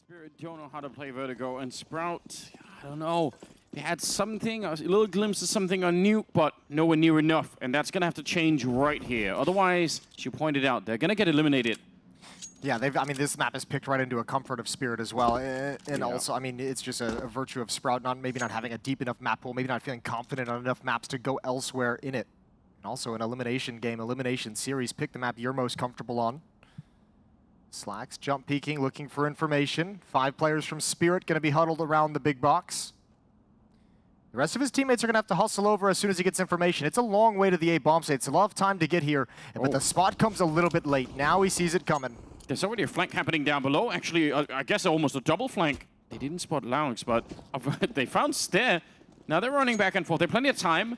Spirit don't know how to play Vertigo, and Sprout, I don't know. They had something, a little glimpse of something on Nuke, but nowhere near enough, and that's going to have to change right here. Otherwise, as you pointed out, they're going to get eliminated. Yeah, I mean, this map is picked right into a comfort of Spirit as well. And also, I mean, it's just a virtue of Sprout maybe not having a deep enough map pool, maybe not feeling confident on enough maps to go elsewhere in it. And also an elimination game, elimination series, pick the map you're most comfortable on. Slacks jump peeking, looking for information. 5 players from Spirit going to be huddled around the big box. The rest of his teammates are going to have to hustle over as soon as he gets information. It's a long way to the A bomb site. It's a lot of time to get here, but the spot comes a little bit late. Now he sees it coming. There's already a flank happening down below. Actually, I guess almost a double flank. They didn't spot Lounge, but they found Stair. Now they're running back and forth. They have plenty of time.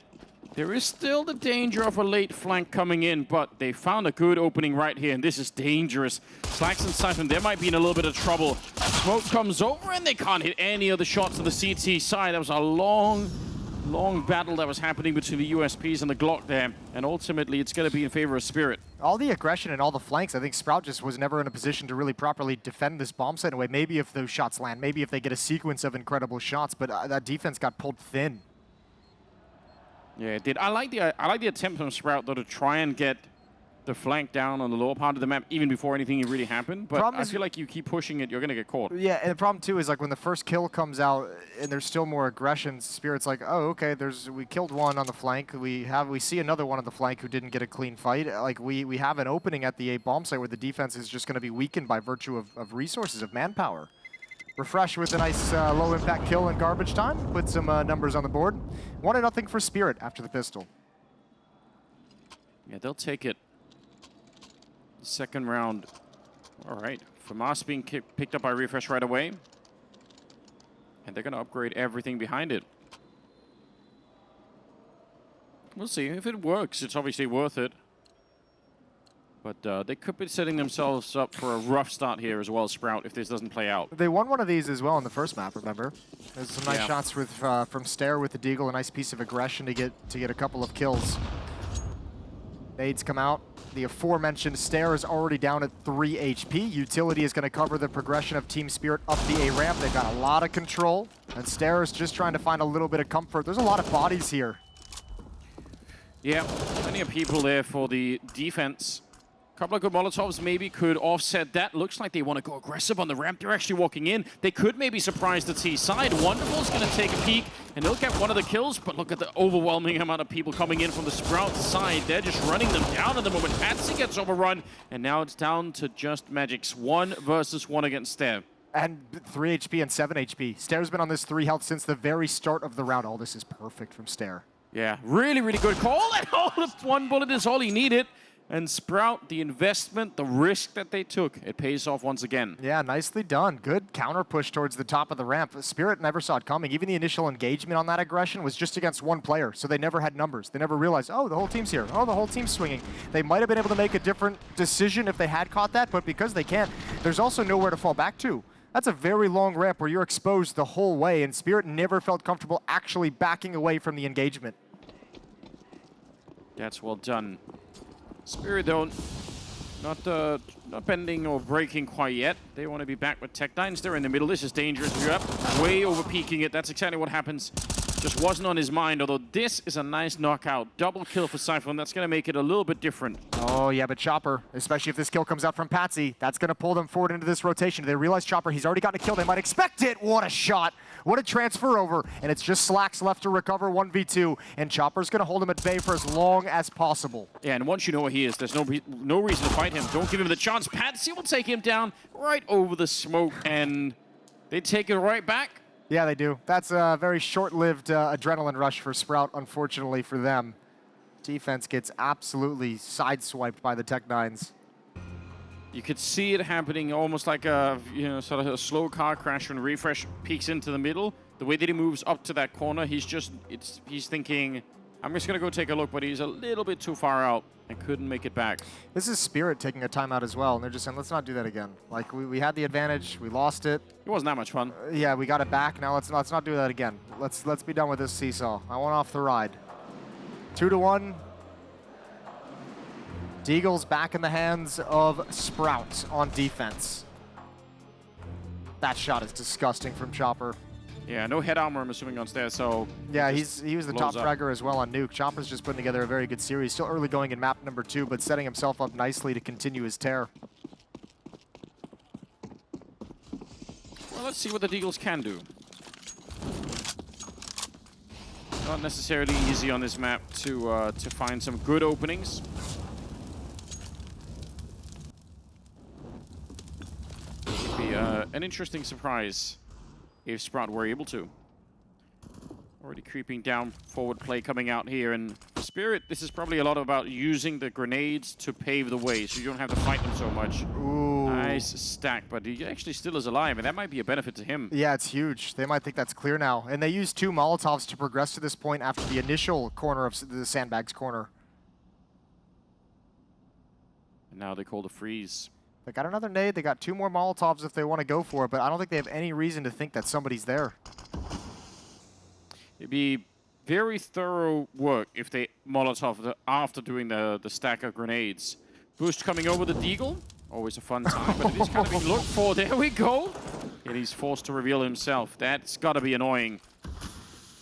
There is still the danger of a late flank coming in, but they found a good opening right here, and this is dangerous. Slacks and Siphon, they might be in a little bit of trouble. Smoke comes over, and they can't hit any of the shots on the CT side. That was a long battle that was happening between the USPs and the Glock there, and ultimately it's going to be in favor of Spirit. All the aggression and all the flanks, I think Sprout just was never in a position to really properly defend this bomb site in a way. Maybe if those shots land, maybe if they get a sequence of incredible shots, but that defense got pulled thin. Yeah, it did. I like the attempt from Sprout though to try and get the flank down on the lower part of the map even before anything really happened. But I feel like you keep pushing it, you're gonna get caught. Yeah, and the problem too is like when the first kill comes out and there's still more aggression, Spirit's like, oh, okay, we killed one on the flank. We see another one on the flank who didn't get a clean fight. Like we have an opening at the A bomb site where the defense is just gonna be weakened by virtue of resources, of manpower. Refresh with a nice low impact kill in garbage time. Put some numbers on the board. 1-0 for Spirit after the pistol. Yeah, they'll take it. Second round. All right. FAMAS being picked up by Refresh right away. And they're going to upgrade everything behind it. We'll see. If it works, it's obviously worth it. But they could be setting themselves up for a rough start here as well, Sprout, if this doesn't play out. They won one of these as well in the first map, remember? There's some nice shots with from Stair with the Deagle, a nice piece of aggression to get a couple of kills. Nades come out. The aforementioned Stair is already down at 3 HP. Utility is going to cover the progression of Team Spirit up the A ramp. They've got a lot of control, and Stair is just trying to find a little bit of comfort. There's a lot of bodies here. Yeah, plenty of people there for the defense. Couple of good Molotovs maybe could offset that. Looks like they want to go aggressive on the ramp. They're actually walking in. They could maybe surprise the T side. Wonderful's going to take a peek, and they'll get one of the kills, but look at the overwhelming amount of people coming in from the Sprout side. They're just running them down at the moment. Patsy gets overrun, and now it's down to just Magic's 1 versus 1 against Stair. And 3 HP and 7 HP. Stair's been on this 3 health since the very start of the round. Oh, this is perfect from Stair. Yeah, really, really good call, and all the 1 bullet is all he needed. And Sprout, the investment, the risk that they took, it pays off once again. Yeah, nicely done. Good counter push towards the top of the ramp. Spirit never saw it coming. Even the initial engagement on that aggression was just against 1 player, so they never had numbers. They never realized, oh, the whole team's here. Oh, the whole team's swinging. They might have been able to make a different decision if they had caught that, but because they can't, there's also nowhere to fall back to. That's a very long ramp where you're exposed the whole way, and Spirit never felt comfortable actually backing away from the engagement. That's well done. Spirit though, not bending or breaking quite yet. They want to be back with Tech9s. They're in the middle. This is dangerous. You're up, way over peaking it. That's exactly what happens. Just wasn't on his mind, although this is a nice knockout. Double kill for Cypher, and that's going to make it a little bit different. Oh, yeah, but Chopper, especially if this kill comes out from Patsy, that's going to pull them forward into this rotation. They realize Chopper, he's already gotten a kill. They might expect it. What a shot. What a transfer over. And it's just Slacks left to recover 1v2, and Chopper's going to hold him at bay for as long as possible. Yeah, and once you know where he is, there's no reason to fight him. Don't give him the chance. Patsy will take him down right over the smoke, and they take it right back. Yeah, they do. That's a very short-lived adrenaline rush for Sprout, unfortunately for them. Defense gets absolutely sideswiped by the Tech9s. You could see it happening almost like a, sort of a slow car crash when Refresh peeks into the middle. The way that he moves up to that corner, he's thinking, I'm just going to go take a look, but he's a little bit too far out and couldn't make it back. This is Spirit taking a timeout as well, and they're just saying, let's not do that again. Like, we had the advantage, we lost it. It wasn't that much fun. Yeah, we got it back, now let's not do that again. Let's be done with this seesaw. I want off the ride. 2-1. Deagle's back in the hands of Sprout on defense. That shot is disgusting from Chopper. Yeah, no head armor, I'm assuming, on stairs, so... Yeah, he was the top up. fragger as well on Nuke. Chopper's just putting together a very good series. Still early going in map number 2, but setting himself up nicely to continue his tear. Well, let's see what the Deagles can do. Not necessarily easy on this map to find some good openings. It would be an interesting surprise if Sprout were able to. Already creeping down, forward play coming out here, and for Spirit, this is probably a lot about using the grenades to pave the way, so you don't have to fight them so much. Ooh. Nice stack, but he actually still is alive, and that might be a benefit to him. Yeah, it's huge. They might think that's clear now. And they used 2 Molotovs to progress to this point after the initial corner of the sandbags corner. And now they call the freeze. They got another nade. They got 2 more Molotovs if they want to go for it, but I don't think they have any reason to think that somebody's there. It'd be very thorough work if they Molotov after doing the stack of grenades. Boost coming over the Deagle. Always a fun time, but it is kind of being looked for. There we go. And he's forced to reveal himself. That's got to be annoying.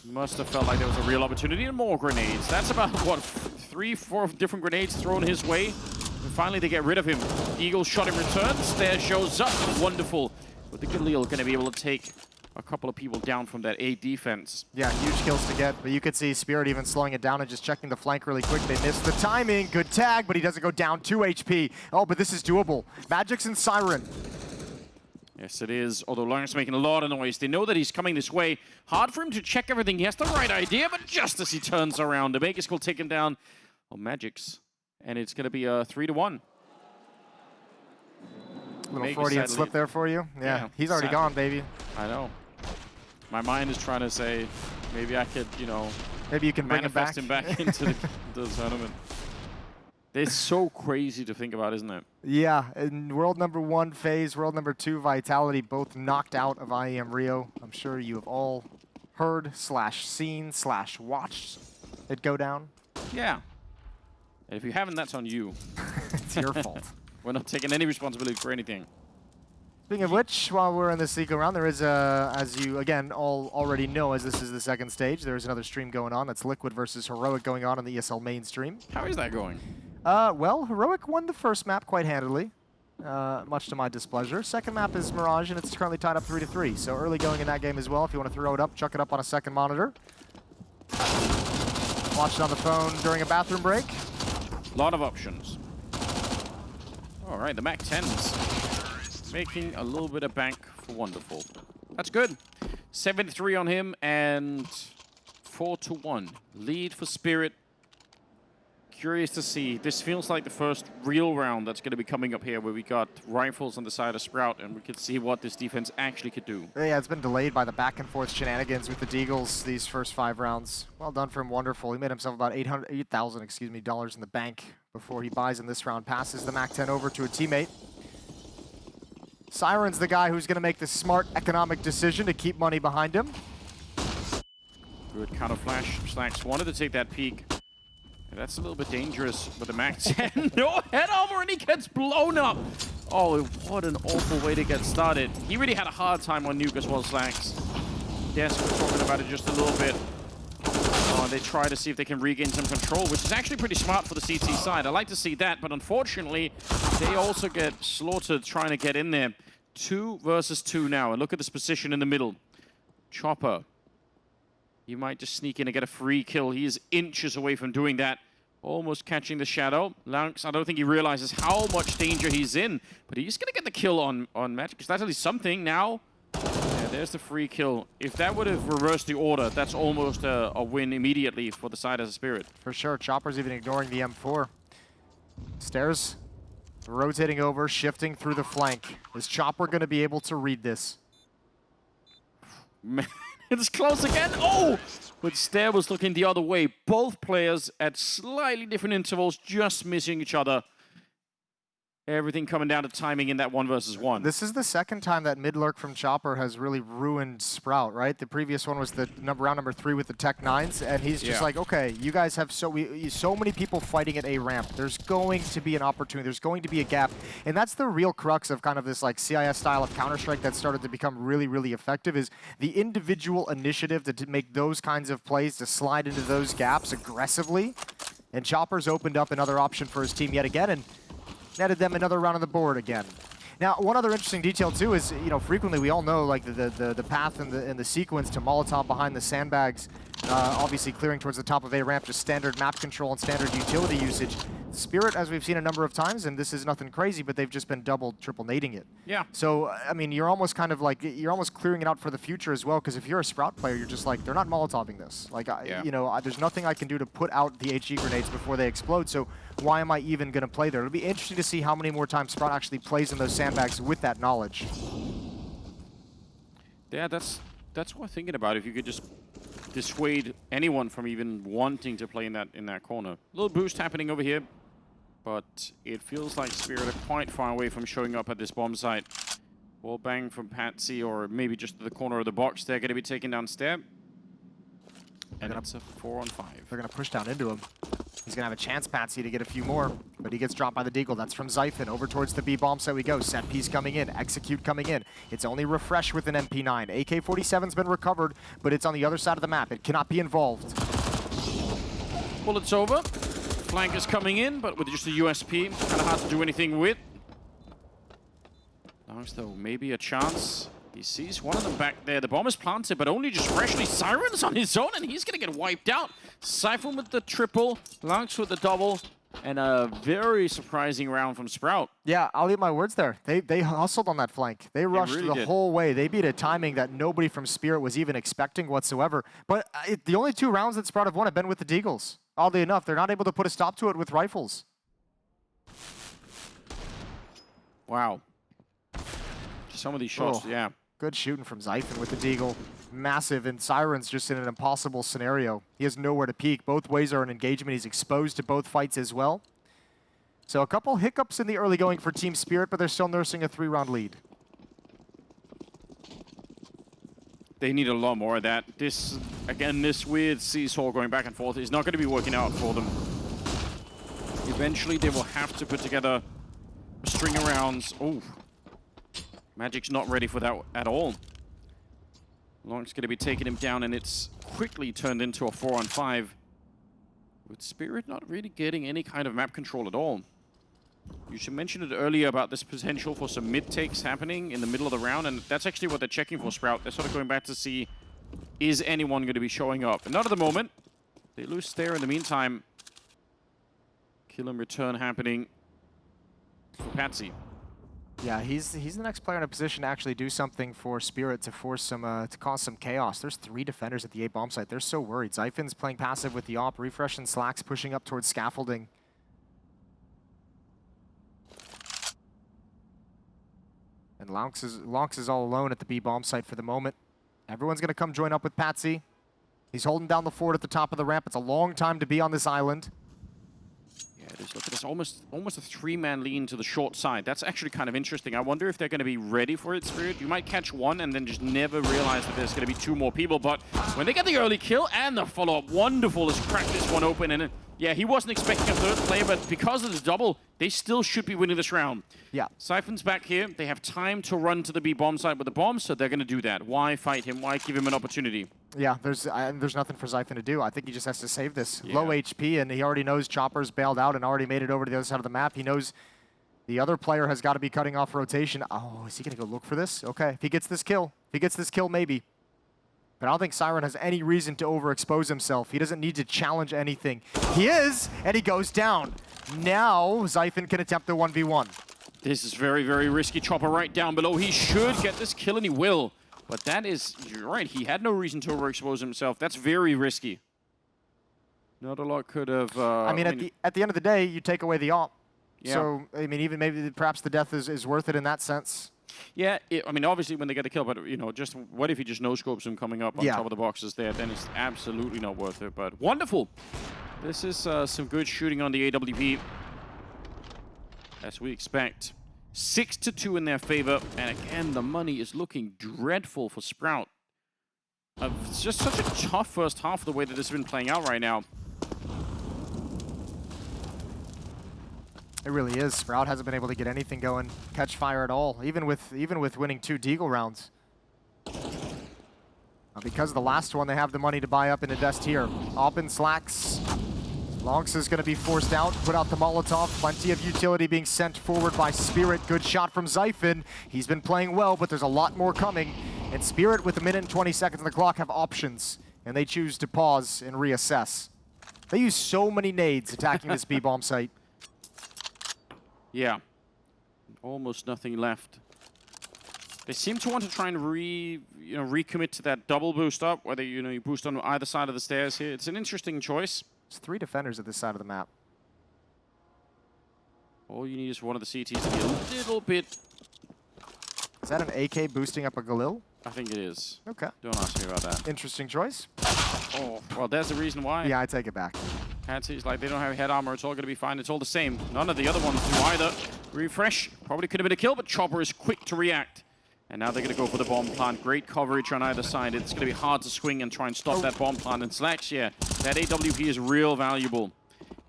Must have felt like there was a real opportunity and more grenades. That's about, what, 3, 4 different grenades thrown his way. And finally they get rid of him. Eagle shot in return. Stare shows up. Wonderful. But the Galil going to be able to take a couple of people down from that A defense. Yeah, huge kills to get, but you could see Spirit even slowing it down and just checking the flank really quick. They missed the timing. Good tag, but he doesn't go down 2 HP. Oh, but this is doable. Magic's and Siren. Yes, it is. Although Lawrence making a lot of noise. They know that he's coming this way. Hard for him to check everything. He has the right idea, but just as he turns around, the Vegas will take him down. Oh, Magic's. And it's going to be a 3-1. Little Freudian slip there for you. Yeah, he's already gone, baby. I know. My mind is trying to say, maybe I could, you know, maybe you can manifest him back into the tournament. It's so crazy to think about, isn't it? Yeah, and world number 1 FaZe, world number 2 Vitality, both knocked out of IEM Rio. I'm sure you have all heard / seen / watched it go down. Yeah. And if you haven't, that's on you. It's your fault. We're not taking any responsibility for anything. Speaking of which, while we're in this eco round, there is, as you, again, all already know, as this is the 2nd stage, there is another stream going on. That's Liquid versus Heroic going on the ESL main stream. How is that going? Well, Heroic won the first map quite handily, much to my displeasure. Second map is Mirage, and it's currently tied up 3-3. So early going in that game as well. If you want to throw it up, chuck it up on a second monitor. Watch it on the phone during a bathroom break. A lot of options. All right, the Mac 10s making a little bit of bank for Wonderful. That's good. 7-3 on him and 4-1. Lead for Spirit. Curious to see. This feels like the first real round that's going to be coming up here where we got rifles on the side of Sprout and we could see what this defense actually could do. Yeah, it's been delayed by the back and forth shenanigans with the Deagles these first 5 rounds. Well done for him, Wonderful. He made himself about $8,000 dollars in the bank before he buys in this round. Passes the Mac 10 over to a teammate. Siren's the guy who's going to make the smart economic decision to keep money behind him. Good counter flash. Slacks wanted to take that peek. And that's a little bit dangerous with the Mac 10. No head armor and he gets blown up. Oh, what an awful way to get started. He really had a hard time on Nuke as well, Slacks. Yes, we're talking about it just a little bit. They try to see if they can regain some control, which is actually pretty smart for the CT side. I like to see that, but unfortunately, they also get slaughtered trying to get in there. 2 versus 2 now, and look at this position in the middle. Chopper. He might just sneak in and get a free kill. He is inches away from doing that. Almost catching the shadow. Lanx, I don't think he realizes how much danger he's in, but he's going to get the kill on Magic, because that's at least something now. Yeah, there's the free kill. If that would have reversed the order, that's almost a win immediately for the side as a Spirit. For sure. Chopper's even ignoring the M4. Stairs rotating over, shifting through the flank. Is Chopper going to be able to read this? Man, it's close again. Oh! But Stare was looking the other way. Both players at slightly different intervals, just missing each other. Everything coming down to timing in that 1 versus 1. This is the second time that mid lurk from Chopper has really ruined Sprout, right? The previous one was the round number 3 with the Tech 9s, and he's just like, okay, you guys have so many people fighting at A ramp. There's going to be an opportunity. There's going to be a gap, and that's the real crux of kind of this like CIS style of Counter-Strike that started to become really, really effective. Is the individual initiative to make those kinds of plays, to slide into those gaps aggressively. And Chopper's opened up another option for his team yet again, and netted them another round on the board again. Now, one other interesting detail too is, you know, frequently we all know like the path and the sequence to Molotov behind the sandbags, obviously clearing towards the top of A ramp, just standard map control and standard utility usage. Spirit, as we've seen a number of times, and this is nothing crazy, but they've just been double, triple nading it. Yeah. So, I mean, you're almost kind of like, you're almost clearing it out for the future as well, because if you're a Sprout player, you're just like, they're not Molotoving this. Like, you know, there's nothing I can do to put out the HE grenades before they explode, so why am I even going to play there? It'll be interesting to see how many more times Sprout actually plays in those sandbags with that knowledge. Yeah, that's what I'm thinking about. If you could just dissuade anyone from even wanting to play in that corner. A little boost happening over here, but it feels like Spirit are quite far away from showing up at this bomb site. Wall bang from Patsy, or maybe just to the corner of the box. They're going to be taken down step. And it's a 4-on-5. They're going to push down into him. He's going to have a chance, Patsy, to get a few more, but he gets dropped by the Deagle. That's from Zyphon. Over towards the B bomb site we go. Set piece coming in. Execute coming in. It's only Refresh with an MP9. AK-47's been recovered, but it's on the other side of the map. It cannot be involved. Bullets over. Flank is coming in, but with just a USP, kind of hard to do anything with. Lars, though, maybe a chance. He sees one of them back there. The bomb is planted, but only just freshly. Siren's on his own, and he's going to get wiped out. Siphon with the triple, Lux with the double, and a very surprising round from Sprout. Yeah, I'll eat my words there. They hustled on that flank. They rushed really the whole way. They beat a timing that nobody from Spirit was even expecting whatsoever. But the only 2 rounds that Sprout have won have been with the Deagles. Oddly enough, they're not able to put a stop to it with rifles. Wow. Some of these shots, yeah. Good shooting from Zyphon with the Deagle. Massive, and Siren's just in an impossible scenario. He has nowhere to peek. Both ways are an engagement. He's exposed to both fights as well. So a couple hiccups in the early going for Team Spirit, but they're still nursing a 3-round lead. They need a lot more of that. This, again, this weird seesaw going back and forth is not going to be working out for them. Eventually, they will have to put together a string of rounds. Oh. Magic's not ready for that at all. Long's going to be taking him down, and it's quickly turned into a 4-on-5. With Spirit not really getting any kind of map control at all. You should mention it earlier about this potential for some mid-takes happening in the middle of the round, and that's actually what they're checking for, Sprout. They're sort of going back to see, is anyone going to be showing up? And not at the moment. They lose Stair in the meantime. Kill and return happening for Patsy. Yeah, he's the next player in a position to actually do something for Spirit to force some to cause some chaos. There's 3 defenders at the A bomb site. They're so worried. Zyphon's playing passive with the op. Refresh and Slacks pushing up towards scaffolding. And Lonks is all alone at the B bomb site for the moment. Everyone's gonna come join up with Patsy. He's holding down the fort at the top of the ramp. It's a long time to be on this island. Just look at this, almost a 3-man lean to the short side. That's actually kind of interesting. I wonder if they're going to be ready for it, Spirit. You might catch one and then just never realize that there's going to be 2 more people. But when they get the early kill and the follow-up, wonderful has cracked this one open. And yeah, he wasn't expecting a 3rd player, but because of this double, they still should be winning this round. Yeah. Siphon's back here. They have time to run to the B bomb site with the bomb, so they're going to do that. Why fight him? Why give him an opportunity? Yeah, there's nothing for Zyphon to do. I think he just has to save this. Yeah. Low HP, and he already knows Chopper's bailed out and already made it over to the other side of the map. He knows the other player has got to be cutting off rotation. Oh, is he going to go look for this? Okay, if he gets this kill, maybe. But I don't think Siren has any reason to overexpose himself. He doesn't need to challenge anything. He is, and he goes down. Now, Zyphon can attempt the 1v1. This is very, very risky. Chopper right down below. He should get this kill, and he will. But that is, you're right, he had no reason to overexpose himself. That's very risky. Not a lot could have... I mean, at the end of the day, you take away the op. Yeah. So, I mean, even maybe perhaps the death is worth it in that sense. Yeah, I mean, obviously when they get the kill, but, you know, just what if he just no-scopes him coming up on top of the boxes there? Then it's absolutely not worth it, but wonderful. This is some good shooting on the AWP. as we expect. 6-2 in their favor, and again, the money is looking dreadful for Sprout. It's just such a tough first half the way that this has been playing out right now. It really is. Sprout hasn't been able to get anything going, catch fire at all, even with winning 2 Deagle rounds. Because of the last one, they have the money to buy up and invest here. Open slacks. Lonks is going to be forced out, put out the Molotov. Plenty of utility being sent forward by Spirit. Good shot from Zyphon. He's been playing well, but there's a lot more coming. And Spirit, with a minute and 20 seconds on the clock, have options. And they choose to pause and reassess. They use so many nades attacking this B-bomb site. Yeah. Almost nothing left. They seem to want to try and recommit to that double boost up, whether you boost on either side of the stairs here. It's an interesting choice. There's 3 defenders at this side of the map. All you need is one of the CTs to be a little bit. Is that an AK boosting up a Galil? I think it is. Okay. Don't ask me about that. Interesting choice. Oh, well, there's the reason why. Yeah, I take it back. Patsy's like, they don't have head armor, it's all going to be fine, it's all the same. None of the other ones do either. Refresh, probably could have been a kill, but Chopper is quick to react. And now they're going to go for the bomb plant. Great coverage on either side. It's going to be hard to swing and try and stop that bomb plant. And Slacks, yeah, that AWP is real valuable.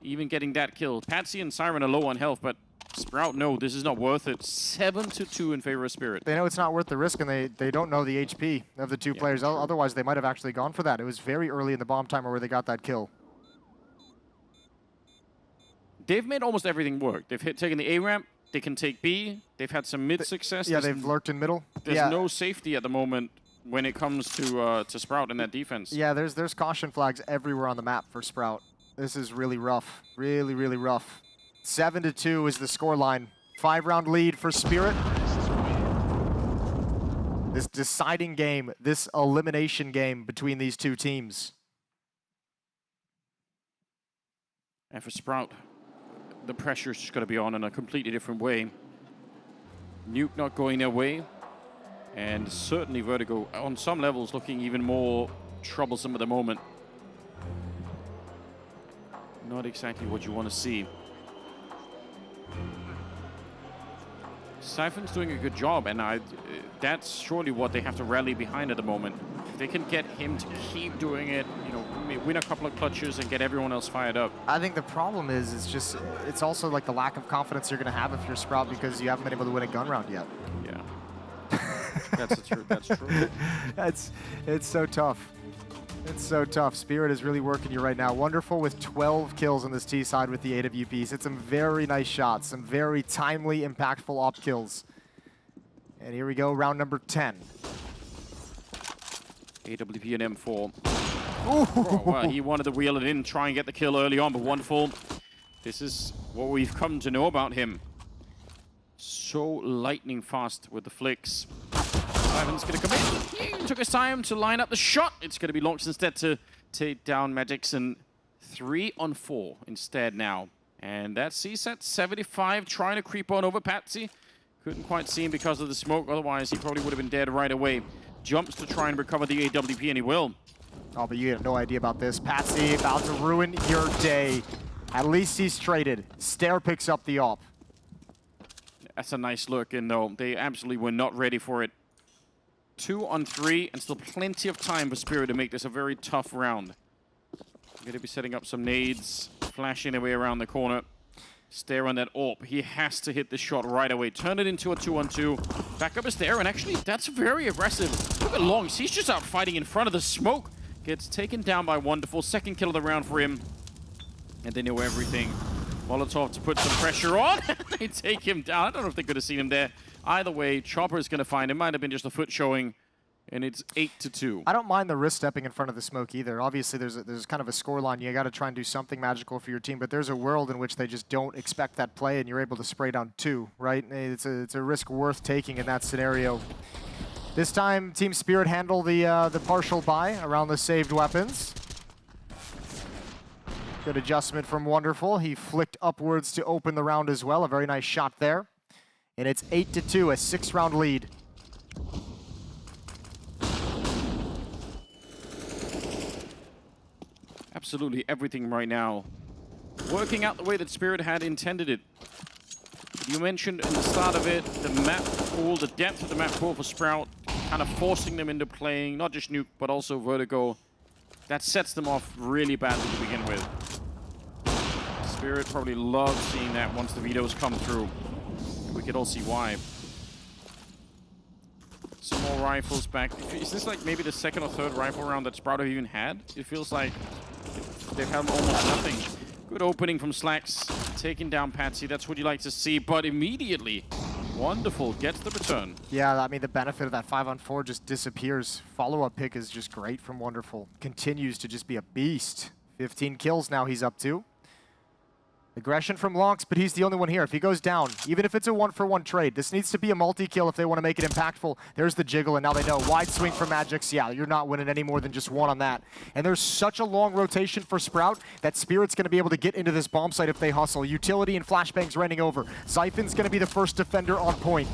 Even getting that kill. Patsy and Siren are low on health, but Sprout, no, this is not worth it. 7-2 in favor of Spirit. They know it's not worth the risk, and they don't know the HP of the 2 players. True. Otherwise, they might have actually gone for that. It was very early in the bomb timer where they got that kill. They've made almost everything work. They've taken the A ramp. They can take B. They've had some mid success. Yeah, they've lurked in middle. There's no safety at the moment when it comes to Sprout in that defense. Yeah, there's caution flags everywhere on the map for Sprout. This is really rough. Really, really rough. 7-2 is the scoreline. 5-round lead for Spirit. This deciding game, this elimination game between these 2 teams. And for Sprout, the pressure is just going to be on in a completely different way. Nuke not going their way. And certainly Vertigo, on some levels, looking even more troublesome at the moment. Not exactly what you want to see. Siphon's doing a good job, and that's surely what they have to rally behind at the moment. If they can get him to keep doing it, win a couple of clutches and get everyone else fired up. I think the problem is, it's also like the lack of confidence you're going to have if you're Sprout because you haven't been able to win a gun round yet. Yeah. That's true. It's so tough. It's so tough. Spirit is really working you right now. Wonderful with 12 kills on this T side with the AWPs. It's some very nice shots, some very timely, impactful op kills. And here we go, round number 10. AWP and M4. Oh, well, he wanted to wheel it in, try and get the kill early on, but Wonderful. This is what we've come to know about him. So lightning fast with the flicks. Simon's going to come in. He took his time to line up the shot. It's going to be Lonks instead to take down Magix, and 3 on 4 instead now. And that CSAT 75 trying to creep on over Patsy. Couldn't quite see him because of the smoke. Otherwise, he probably would have been dead right away. Jumps to try and recover the AWP, and he will. Oh, but you have no idea about this. Patsy about to ruin your day. At least he's traded. Stair picks up the op. That's a nice look, and no, they absolutely were not ready for it. 2 on 3, and still plenty of time for Spirit to make this a very tough round. Going to be setting up some nades, flashing their way around the corner. Stare on that AWP. He has to hit this shot right away. Turn it into a 2-on-2. Back up a stair, and actually, that's very aggressive. Look at Longs. He's just out fighting in front of the smoke. Gets taken down by Wonderful. Second kill of the round for him. And they know everything. Molotov to put some pressure on. They take him down. I don't know if they could have seen him there. Either way, Chopper is going to find him. Might have been just a foot showing. And it's 8-2. I don't mind the wrist stepping in front of the smoke either. Obviously, there's kind of a score line. You got to try and do something magical for your team, but there's a world in which they just don't expect that play, and you're able to spray down 2, right? It's a risk worth taking in that scenario. This time, Team Spirit handle the partial buy around the saved weapons. Good adjustment from Wonderful. He flicked upwards to open the round as well. A very nice shot there. And it's 8-2, a 6-round lead. Absolutely everything right now working out the way that Spirit had intended it. You mentioned in the start of it, the map pool, the depth of the map pool for Sprout, kind of forcing them into playing not just Nuke, but also Vertigo. That sets them off really badly to begin with. Spirit probably loves seeing that once the vetoes come through. We could all see why. Some more rifles back. Is this like maybe the second or third rifle round that Sprout have even had? It feels like they've had almost nothing. Good opening from Slacks, taking down Patsy. That's what you like to see, but immediately, Wonderful gets the return. Yeah, I mean, the benefit of that 5-on-4 just disappears. Follow-up pick is just great from Wonderful. Continues to just be a beast. 15 kills now he's up to. Aggression from Lonks, but he's the only one here. If he goes down, even if it's a 1-for-1 trade, this needs to be a multi-kill if they want to make it impactful. There's the jiggle, and now they know. Wide swing for Magix. Yeah, you're not winning any more than just one on that. And there's such a long rotation for Sprout that Spirit's going to be able to get into this bomb site if they hustle. Utility and flashbangs raining over. Zyphon's going to be the first defender on point.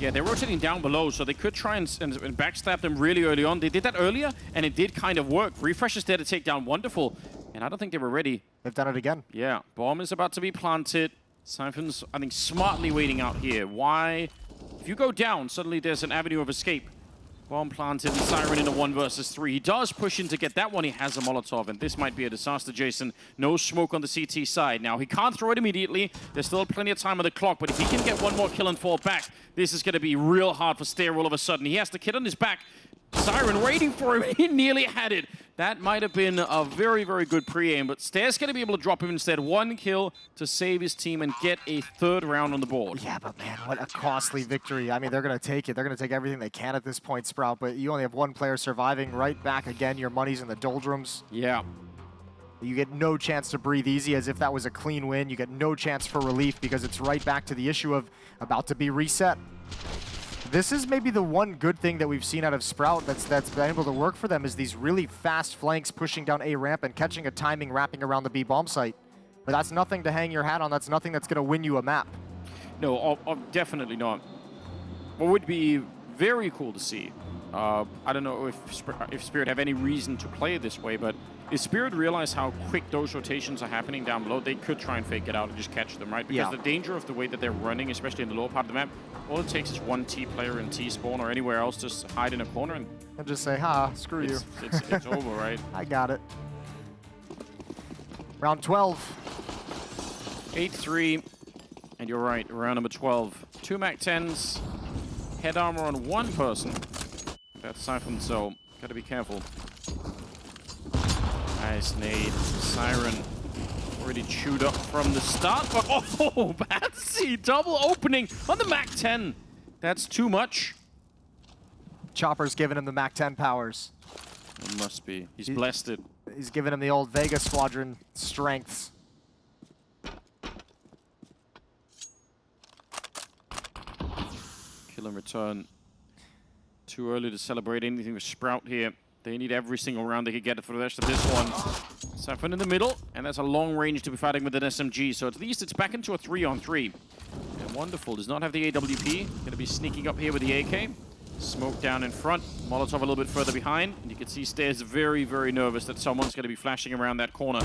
Yeah, they're rotating down below, so they could try and backstab them really early on. They did that earlier, and it did kind of work. Refresh is there to take down Wonderful, and I don't think they were ready. They've done it again. Yeah, bomb is about to be planted. Siphon's, I think, smartly waiting out here. Why? If you go down, suddenly there's an avenue of escape. Bomb planted, and Siren in a 1 versus 3. He does push in to get that one. He has a Molotov, and this might be a disaster, Jason. No smoke on the CT side. Now, he can't throw it immediately. There's still plenty of time on the clock, but if he can get one more kill and fall back, this is going to be real hard for Stair all of a sudden. He has the kid on his back. Siren waiting for him. He nearly had it. That might have been a very, very good pre-aim, but Stair's going to be able to drop him instead. 1 kill to save his team and get a 3rd round on the board. Yeah, but man, what a costly victory. I mean, they're going to take it. They're going to take everything they can at this point, Sprout, but you only have 1 player surviving. Right back again, your money's in the doldrums. Yeah. You get no chance to breathe easy as if that was a clean win. You get no chance for relief because it's right back to the issue of about to be reset. This is maybe the one good thing that we've seen out of Sprout that's been able to work for them is these really fast flanks pushing down A ramp and catching a timing wrapping around the B bomb site. But that's nothing to hang your hat on. That's nothing that's going to win you a map. No, definitely not. What would be very cool to see, I don't know if Spirit have any reason to play it this way, but if Spirit realize how quick those rotations are happening down below, they could try and fake it out and just catch them, right? Because the danger of the way that they're running, especially in the lower part of the map, all it takes is 1 T player in T spawn or anywhere else, just hide in a corner and just say, ha, screw you. It's over, right? I got it. Round 12. 8-3, and you're right, round number 12. 2 MAC-10s, head armor on 1 person. That's Siphon, so gotta be careful. Nice nade. Siren already chewed up from the start, but oh, Patsy double opening on the MAC-10. That's too much. Chopper's giving him the MAC-10 powers. It must be. He's blessed it. He's giving him the old Vega Squadron strengths. Kill and return. Too early to celebrate anything with Sprout here. They need every single round they could get it for the rest of this one. Siphon in the middle, and that's a long range to be fighting with an SMG, so at least it's back into a 3-on-3. And Wonderful does not have the AWP. Going to be sneaking up here with the AK. Smoke down in front, Molotov a little bit further behind, and you can see Stairs very, very nervous that someone's going to be flashing around that corner.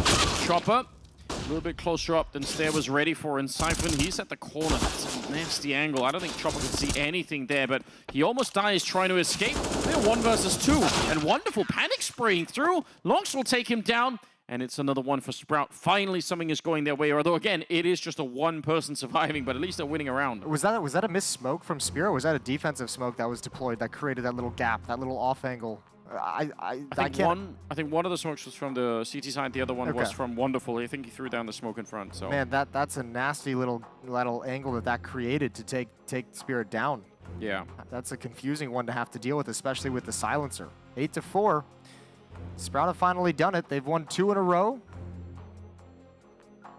Chopper, a little bit closer up than Stair was ready for, and Siphon, he's at the corner. That's a nasty angle. I don't think Chopper can see anything there, but he almost dies trying to escape. They're 1 versus 2, and Wonderful panic spraying through. Lonks will take him down, and it's another one for Sprout. Finally, something is going their way, although again, it is just a 1 person surviving, but at least they're winning a round. Was that a missed smoke from Spear, or was that a defensive smoke that was deployed that created that little gap, that little off angle? I think one of the smokes was from the CT side, the other one was from Wonderful. I think he threw down the smoke in front. So man, that's a nasty little angle that created to take Spirit down. Yeah, that's a confusing one to have to deal with, especially with the silencer. 8-4. Sprout have finally done it. They've won 2 in a row.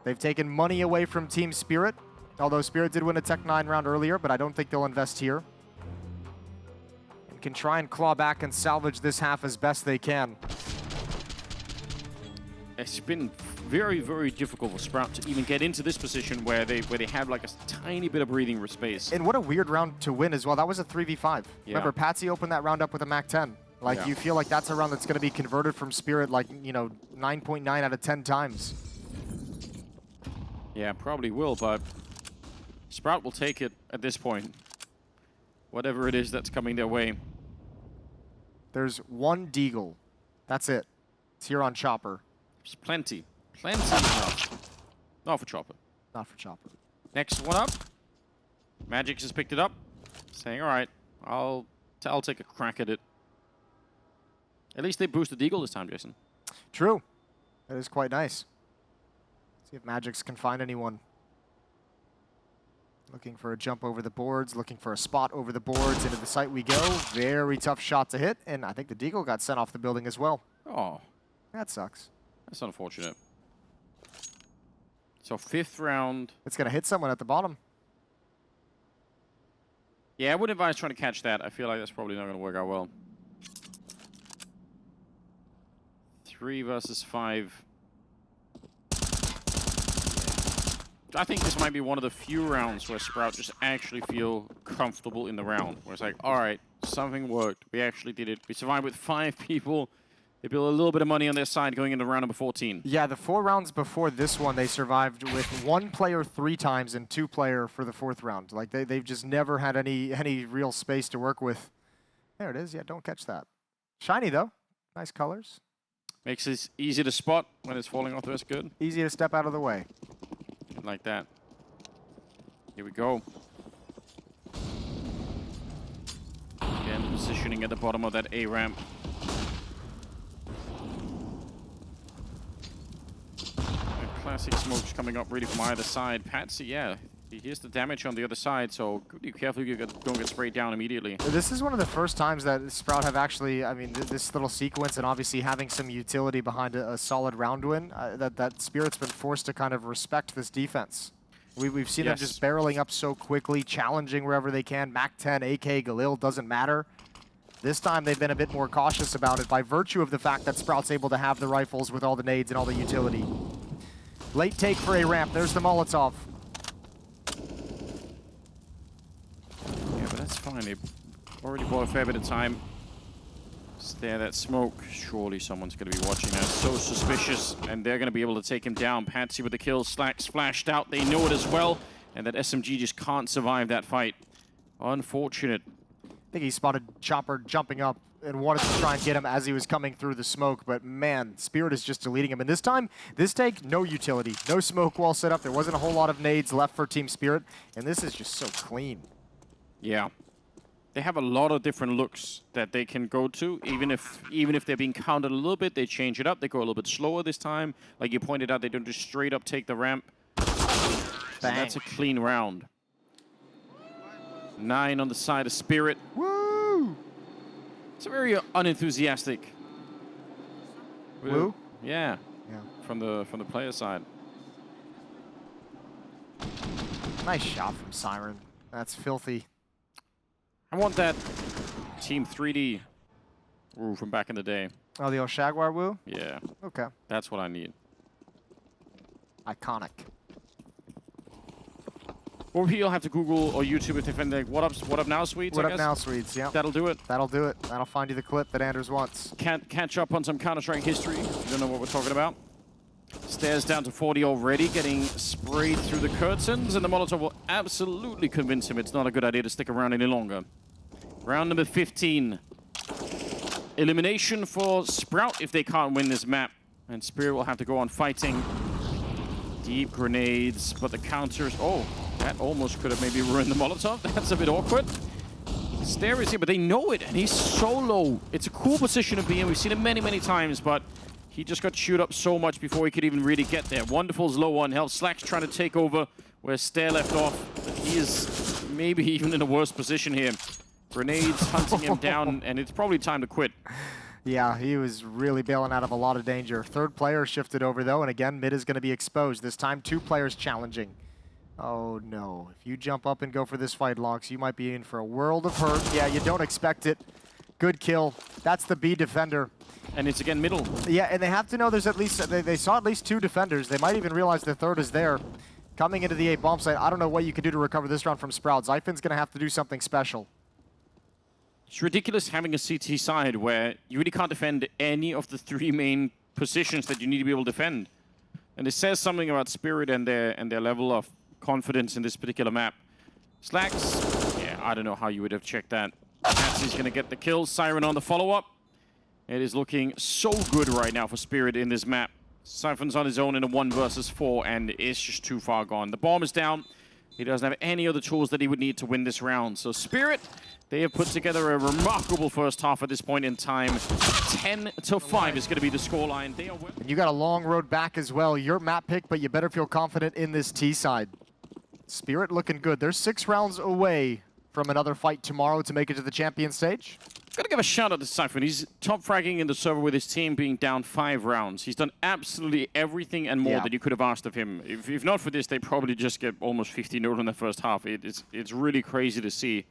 They've taken money away from Team Spirit, although Spirit did win a Tech 9 round earlier, but I don't think they'll invest here. And can try and claw back and salvage this half as best they can. It's been very, very difficult for Sprout to even get into this position where they have like a tiny bit of breathing space. And what a weird round to win as well. That was a 3v5. Yeah. Remember, Patsy opened that round up with a MAC-10. Like, you feel like that's a round that's going to be converted from Spirit, like, you know, 9.9 out of 10 times. Yeah, probably will, but Sprout will take it at this point. Whatever it is that's coming their way. There's one Deagle. That's it. It's here on Chopper. There's plenty. Plenty enough. Not for Chopper. Not for Chopper. Next one up. Magix has picked it up. Saying, all right, I'll take a crack at it. At least they boosted Deagle this time, Jason. True. That is quite nice. See if Magix can find anyone. Looking for a jump over the boards, looking for a spot over the boards. Into the site we go. Very tough shot to hit, and I think the Deagle got sent off the building as well. Oh. That sucks. That's unfortunate. So 5th round. It's going to hit someone at the bottom. Yeah, I wouldn't advise trying to catch that. I feel like that's probably not going to work out well. 3 versus 5. I think this might be one of the few rounds where Sprout just actually feel comfortable in the round. Where it's like, all right, something worked. We actually did it. We survived with 5 people. They built a little bit of money on their side going into round number 14. Yeah, the 4 rounds before this one, they survived with 1 player 3 times and 2 player for the 4th round. Like, they've just never had any real space to work with. There it is. Yeah, don't catch that. Shiny, though. Nice colors. Makes it easy to spot when it's falling off. That's good. Easy to step out of the way. Like that. Here we go. Again, positioning at the bottom of that A ramp. Classic smokes coming up really from either side. Patsy, yeah, here's the damage on the other side, so be careful you don't get sprayed down immediately. This is one of the first times that Sprout have actually, I mean, this little sequence and obviously having some utility behind a solid round win, that Spirit's been forced to kind of respect this defense. We've seen them just barreling up so quickly, challenging wherever they can. MAC-10, AK, Galil, doesn't matter. This time they've been a bit more cautious about it by virtue of the fact that Sprout's able to have the rifles with all the nades and all the utility. Late take for a ramp. There's the Molotov. Yeah, but that's fine. They already bought a fair bit of time. Stare that smoke. Surely someone's going to be watching us. So suspicious. And they're going to be able to take him down. Patsy with the kill. Slacks flashed out. They know it as well. And that SMG just can't survive that fight. Unfortunate. I think he spotted Chopper jumping up and wanted to try and get him as he was coming through the smoke, but man, Spirit is just deleting him. And this time, this take, no utility. No smoke wall set up. There wasn't a whole lot of nades left for Team Spirit, and this is just so clean. Yeah. They have a lot of different looks that they can go to. Even if they're being countered a little bit, they change it up. They go a little bit slower this time. Like you pointed out, they don't just straight up take the ramp. So that's a clean round. 9 on the side of Spirit. Woo! It's a very unenthusiastic. Woo? Yeah. Yeah. From the player side. Nice shot from Siren. That's filthy. I want that Team 3D woo from back in the day. Oh, the old Shagwar woo? Yeah. Okay. That's what I need. Iconic. Or you'll have to Google or YouTube if they find the what up now suites. What up now suites? Yeah. That'll do it. That'll do it. That'll find you the clip that Anders wants. Can't catch up on some Counter-Strike history. You don't know what we're talking about. Stairs down to 40 already, getting sprayed through the curtains, and the Molotov will absolutely convince him it's not a good idea to stick around any longer. Round number 15. Elimination for Sprout if they can't win this map. And Spirit will have to go on fighting. Deep grenades, but the counters... Oh, that almost could have maybe ruined the Molotov. That's a bit awkward. Stair is here, but they know it, and he's so low. It's a cool position to be in. We've seen it many, many times, but he just got chewed up so much before he could even really get there. Wonderful's low on health. Slack's trying to take over where Stair left off, but he is maybe even in a worse position here. Grenades hunting him down, and it's probably time to quit. Yeah, he was really bailing out of a lot of danger. Third player shifted over, though, and again, mid is going to be exposed. This time, 2 players challenging. Oh, no. If you jump up and go for this fight, Lox, you might be in for a world of hurt. Yeah, you don't expect it. Good kill. That's the B defender. And it's again middle. Yeah, and they have to know there's at least, they saw at least 2 defenders. They might even realize the third is there. Coming into the A bomb site, I don't know what you can do to recover this round from Sprout. Zyphin's going to have to do something special. It's ridiculous having a CT side where you really can't defend any of the 3 main positions that you need to be able to defend. And it says something about Spirit and their level of confidence in this particular map. Slacks, yeah, I don't know how you would have checked that. Patsy's going to get the kill. Siren on the follow-up. It is looking so good right now for Spirit in this map. Siphon's on his own in a 1 versus 4, and it's just too far gone. The bomb is down. He doesn't have any other tools that he would need to win this round. So Spirit, they have put together a remarkable first half at this point in time. 10-5 is going to be the scoreline. They are and you got a long road back as well. Your map pick, but you better feel confident in this T side. Spirit looking good. They're 6 rounds away from another fight tomorrow to make it to the champion stage. Gotta give a shout out to Siphon. He's top fragging in the server with his team being down 5 rounds. He's done absolutely everything and more that you could have asked of him. If not for this, they probably just get almost 50-0 in the first half. It's really crazy to see.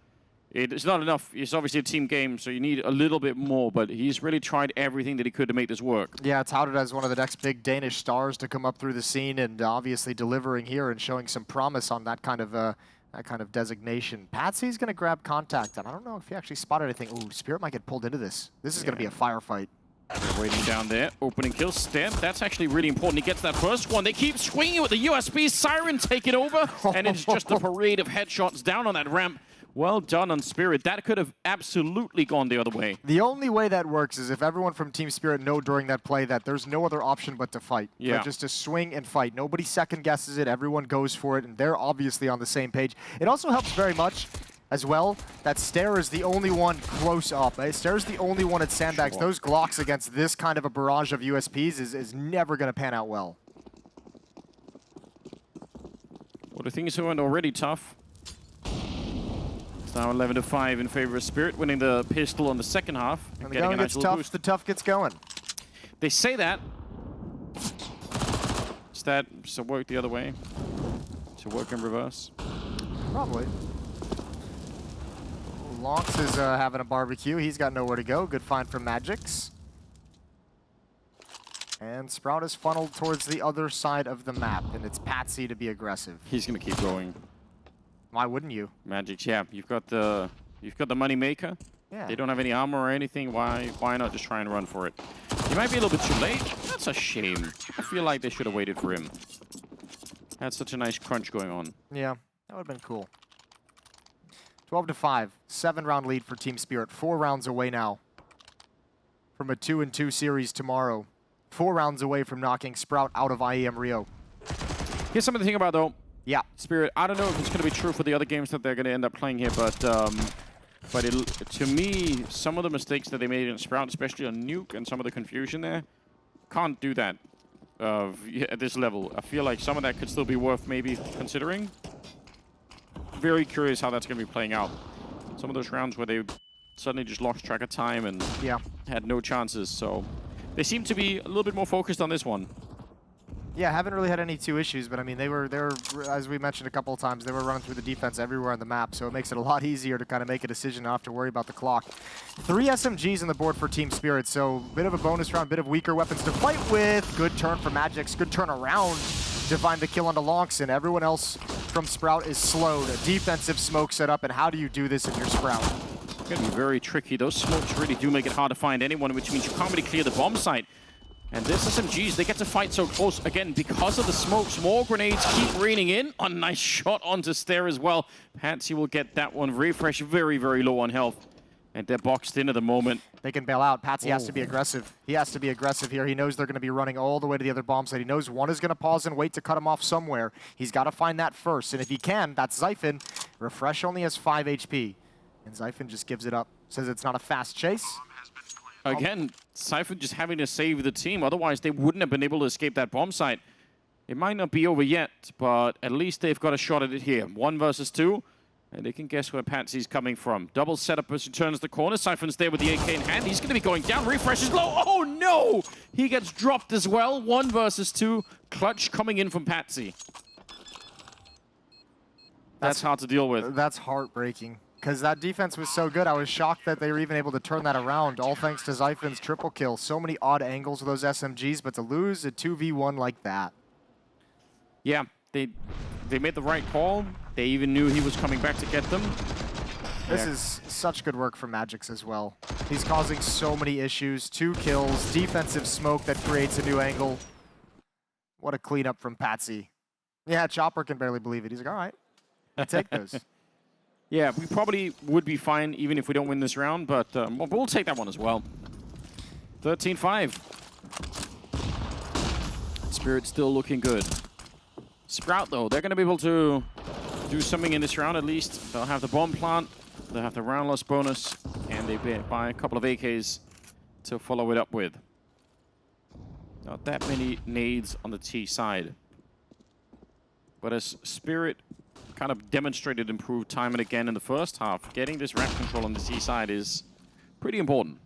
It's not enough. It's obviously a team game, so you need a little bit more, but he's really tried everything that he could to make this work. Yeah, touted as one of the next big Danish stars to come up through the scene, and obviously delivering here and showing some promise on that kind of designation. Patsy's going to grab contact, and I don't know if he actually spotted anything. Ooh, Spirit might get pulled into this. This is going to be a firefight. They're waiting down there. Opening kill. Step. That's actually really important. He gets that first one. They keep swinging with the USB. Siren take it over, and it's just a parade of headshots down on that ramp. Well done on Spirit. That could have absolutely gone the other way. The only way that works is if everyone from Team Spirit know during that play that there's no other option but to fight. Yeah. Like just to swing and fight. Nobody second guesses it. Everyone goes for it, and they're obviously on the same page. It also helps very much as well that Stare is the only one close up. Stare's the only one at sandbags. Sure. Those Glocks against this kind of a barrage of USPs is never going to pan out well. Well, the things went already tough. It's now 11-5 in favor of Spirit, winning the pistol on the second half. And getting a nice little boost. The tough gets going. They say that. Is that to work the other way? To work in reverse? Probably. Lonks is having a barbecue. He's got nowhere to go. Good find from Magix. And Sprout is funneled towards the other side of the map, and it's Patsy to be aggressive. He's going to keep going. Why wouldn't you? Magix, yeah. You've got the money maker. Yeah. They don't have any armor or anything. Why not just try and run for it? He might be a little bit too late. That's a shame. I feel like they should have waited for him. Had such a nice crunch going on. Yeah, that would have been cool. 12-5, 7-round lead for Team Spirit. 4 rounds away now from a 2-2 series tomorrow. 4 rounds away from knocking Sprout out of IEM Rio. Here's something to think about, though. Yeah. Spirit, I don't know if it's going to be true for the other games that they're going to end up playing here, but to me, some of the mistakes that they made in Sprout, especially on Nuke and some of the confusion there, can't do that at this level. I feel like some of that could still be worth maybe considering. Very curious how that's going to be playing out. Some of those rounds where they suddenly just lost track of time and had no chances, so they seem to be a little bit more focused on this one. Yeah, haven't really had any 2 issues, but I mean, they were, as we mentioned a couple of times, they were running through the defense everywhere on the map, so it makes it a lot easier to kind of make a decision, not have to worry about the clock. 3 SMGs on the board for Team Spirit, so bit of a bonus round, bit of weaker weapons to fight with. Good turn for Magix, good turn around to find the kill on the Lonks, and everyone else from Sprout is slowed. A defensive smoke set up, and how do you do this if you're Sprout? It's going to be very tricky. Those smokes really do make it hard to find anyone, which means you can't really clear the bomb site. And this SMGs, they get to fight so close. Again, because of the smokes, more grenades keep raining in. A nice shot onto Stare as well. Patsy will get that one. Refresh very, very low on health. And they're boxed in at the moment. They can bail out. Patsy has to be aggressive. He has to be aggressive here. He knows they're going to be running all the way to the other bomb site. He knows one is going to pause and wait to cut him off somewhere. He's got to find that first. And if he can, that's Zyphon. Refresh only has 5 HP. And Zyphon just gives it up. Says it's not a fast chase. Again, Siphon just having to save the team. Otherwise, they wouldn't have been able to escape that bomb site. It might not be over yet, but at least they've got a shot at it here. 1 versus 2, and they can guess where Patsy's coming from. Double setup as he turns the corner. Siphon's there with the AK in hand. He's going to be going down. Refresh is low. Oh, no! He gets dropped as well. 1 versus 2. Clutch coming in from Patsy. That's hard to deal with. That's heartbreaking. Because that defense was so good, I was shocked that they were even able to turn that around, all thanks to Zyphon's triple kill. So many odd angles with those SMGs, but to lose a 2v1 like that. Yeah, they made the right call. They even knew he was coming back to get them. This is such good work from Magix as well. He's causing so many issues. 2 kills, defensive smoke that creates a new angle. What a cleanup from Patsy. Yeah, Chopper can barely believe it. He's like, all right, I'll take those. Yeah, we probably would be fine even if we don't win this round, but we'll take that one as well. 13-5. Spirit still looking good. Sprout, though, they're going to be able to do something in this round at least. They'll have the bomb plant, they'll have the round loss bonus, and they buy a couple of AKs to follow it up with. Not that many nades on the T side. But as Spirit kind of demonstrated improved time and again in the first half, getting this ramp control on the C side is pretty important.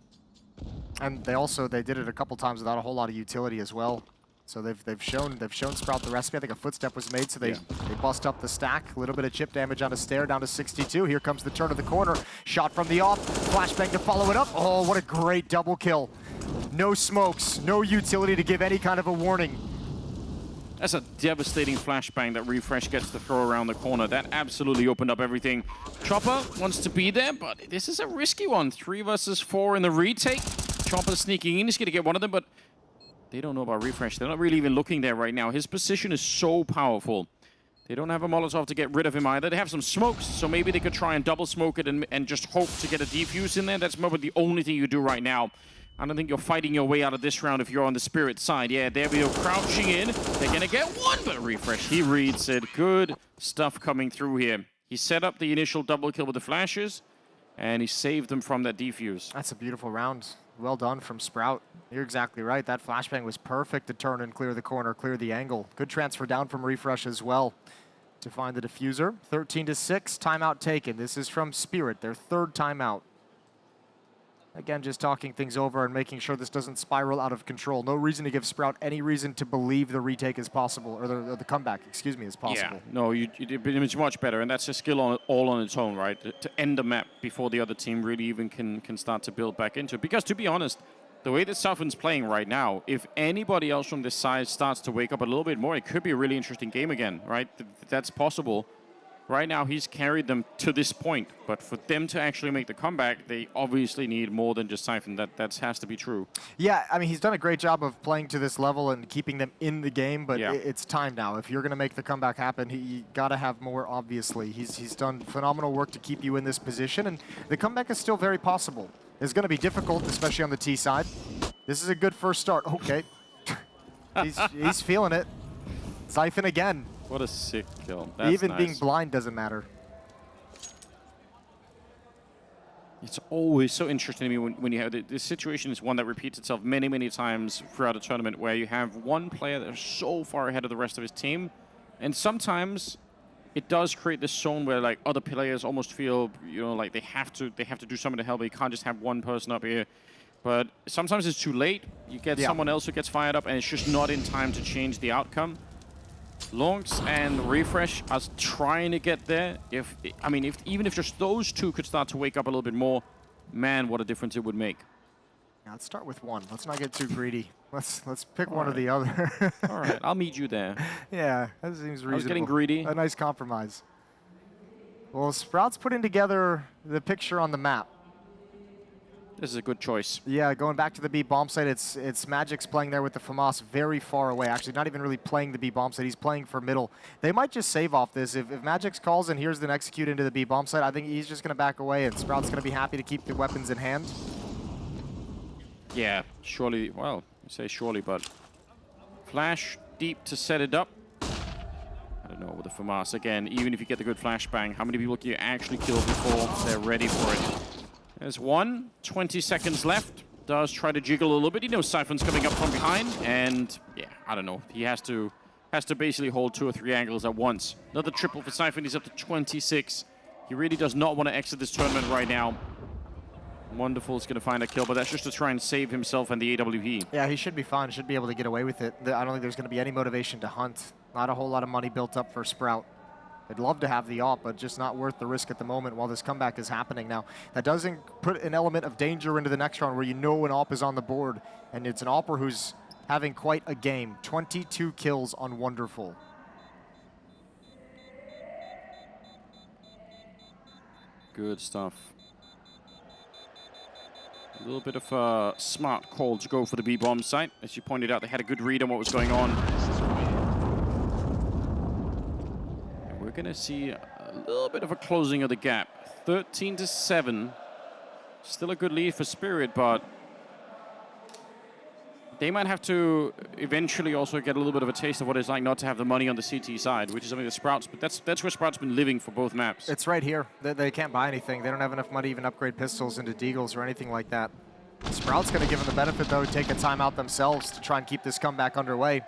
And they did it a couple times without a whole lot of utility as well. So they've shown Sprout the recipe. I think a footstep was made, so they bust up the stack. A little bit of chip damage on a stair down to 62. Here comes the turn of the corner. Shot from the off. Flashbang to follow it up. Oh, what a great double kill. No smokes, no utility to give any kind of a warning. That's a devastating flashbang that Refresh gets to throw around the corner. That absolutely opened up everything. Chopper wants to be there, but this is a risky one. 3 versus 4 in the retake. Chopper sneaking in. He's going to get one of them, but they don't know about Refresh. They're not really even looking there right now. His position is so powerful. They don't have a Molotov to get rid of him either. They have some smokes, so maybe they could try and double smoke it and just hope to get a defuse in there. That's probably the only thing you do right now. I don't think you're fighting your way out of this round if you're on the Spirit side. Yeah, there we go, crouching in. They're going to get one, but Refresh, he reads it. Good stuff coming through here. He set up the initial double kill with the flashes, and he saved them from that defuse. That's a beautiful round. Well done from Sprout. You're exactly right. That flashbang was perfect to turn and clear the corner, clear the angle. Good transfer down from Refresh as well to find the diffuser. 13-6, timeout taken. This is from Spirit, their 3rd timeout. Again, just talking things over and making sure this doesn't spiral out of control. No reason to give Sprout any reason to believe the retake is possible, or the comeback, excuse me, is possible. Yeah, no, it's much better, and that's a skill all on its own, right? To end the map before the other team really even can start to build back into it. Because to be honest, the way that Southland's playing right now, if anybody else from this side starts to wake up a little bit more, it could be a really interesting game again, right? That's possible. Right now, he's carried them to this point, but for them to actually make the comeback, they obviously need more than just Siphon. That has to be true. Yeah, I mean, he's done a great job of playing to this level and keeping them in the game, but it's time now. If you're going to make the comeback happen, you got to have more, obviously. He's done phenomenal work to keep you in this position, and the comeback is still very possible. It's going to be difficult, especially on the T side. This is a good first start. Okay. he's feeling it. Siphon again. What a sick kill. That's Even nice. being blind doesn't matter. It's always so interesting to me when you have this situation is one that repeats itself many, many times throughout a tournament where you have one player that is so far ahead of the rest of his team, and sometimes it does create this zone where like other players almost feel, you know, like they have to do something to help. You can't just have one person up here. But sometimes it's too late. You get someone else who gets fired up, and it's just not in time to change the outcome. Longs and Refresh are trying to get there. Even if just those two could start to wake up a little bit more, man, what a difference it would make. Now let's start with one. Let's not get too greedy. Let's pick one or the other. All right, I'll meet you there. Yeah, that seems reasonable. I was getting greedy. A nice compromise. Well, Sprout's putting together the picture on the map. This is a good choice. Yeah, going back to the B bomb site, it's Magic's playing there with the FAMAS very far away. Actually, not even really playing the B bomb site. He's playing for middle. They might just save off this. If Magic's calls and here's an execute into the B bomb site, I think he's just going to back away, and Sprout's going to be happy to keep the weapons in hand. Yeah, surely. Well, you say surely, but flash deep to set it up. I don't know with the FAMAS again. Even if you get the good flashbang, how many people can you actually kill before they're ready for it? There's one, 20 seconds left. Does try to jiggle a little bit. He knows Siphon's coming up from behind, and yeah, I don't know. He has to basically hold 2 or 3 angles at once. Another triple for Siphon. He's up to 26. He really does not want to exit this tournament right now. Wonderful is going to find a kill, but that's just to try and save himself and the AWP. Yeah, he should be fine. Should be able to get away with it. I don't think there's going to be any motivation to hunt. Not a whole lot of money built up for Sprout. I'd love to have the AWP, but just not worth the risk at the moment while this comeback is happening. Now, that doesn't put an element of danger into the next round where you know an AWP is on the board, and it's an AWPer who's having quite a game. 22 kills on Wonderful. Good stuff. A little bit of a smart call to go for the B-bomb site. As you pointed out, they had a good read on what was going on. going to see a little bit of a closing of the gap. 13-7. Still a good lead for Spirit, but they might have to eventually also get a little bit of a taste of what it's like not to have the money on the CT side, which is something that Sprouts, but that's where Sprouts been living for both maps. It's right here. They can't buy anything. They don't have enough money to even upgrade pistols into Deagles or anything like that. Sprouts going to give them the benefit, though, take a timeout themselves to try and keep this comeback underway.